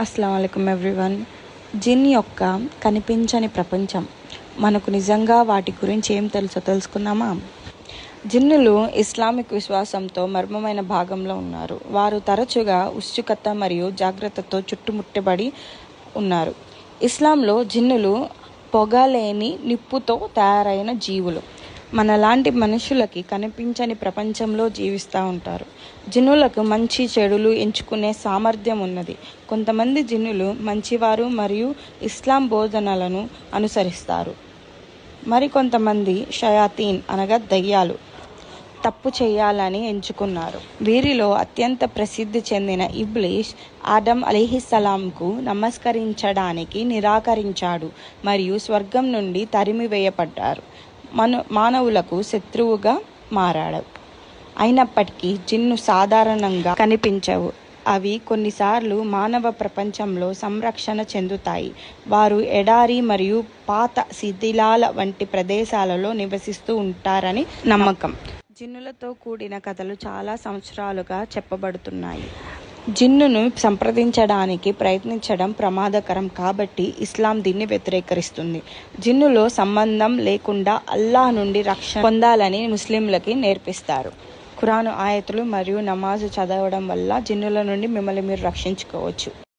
అస్సలాము అలైకుం ఎవ్రీవన్. జిన్ యొక్క కనిపించని ప్రపంచం. మనకు నిజంగా వాటి గురించి ఏం తెలుసో తెలుసుకుందామా? జిన్నులు ఇస్లామిక్ విశ్వాసంతో మర్మమైన భాగంలో ఉన్నారు. వారు తరచుగా ఉత్సుకత మరియు జాగ్రత్తతో చుట్టుముట్టబడి ఉన్నారు. ఇస్లాంలో జిన్నులు పొగలేని నిప్పుతో తయారైన జీవులు. మనలాంటి మనుషులకి కనిపించని ప్రపంచంలో జీవిస్తూ ఉంటారు. జిన్నులకు మంచి చెడులు ఎంచుకునే సామర్థ్యం ఉన్నది. కొంతమంది జిన్నులు మంచివారు మరియు ఇస్లాం బోధనలను అనుసరిస్తారు. మరికొంతమంది షయాతీన్ అనగా దయ్యాలు తప్పు చేయాలని ఎంచుకున్నారు. వీరిలో అత్యంత ప్రసిద్ధి చెందిన ఇబ్లీస్ ఆదం అలైహిస్సలాంకు నమస్కరించడానికి నిరాకరించాడు మరియు స్వర్గం నుండి తరిమివేయబడ్డారు. మానవులకు శత్రువుగా మారాడు. అయినప్పటికీ జిన్ను సాధారణంగా కనిపించవు. అవి కొన్నిసార్లు మానవ ప్రపంచంలో సంరక్షణ చెందుతాయి. వారు ఎడారి మరియు పాత శిథిలాల వంటి ప్రదేశాలలో నివసిస్తూ ఉంటారని నమ్మకం. జిన్నులతో కూడిన కథలు చాలా సంవత్సరాలుగా చెప్పబడుతున్నాయి. జిన్నును సంప్రదించడానికి ప్రయత్నించడం ప్రమాదకరం కాబట్టి ఇస్లాం దీన్ని వ్యతిరేకిస్తుంది. జిన్నులో సంబంధం లేకుండా అల్లాహ్ నుండి రక్షణ పొందాలని ముస్లింలకి నేర్పిస్తారు. ఖురాను ఆయతులు మరియు నమాజు చదవడం వల్ల జిన్నుల నుండి మిమ్మల్ని మీరు రక్షించుకోవచ్చు.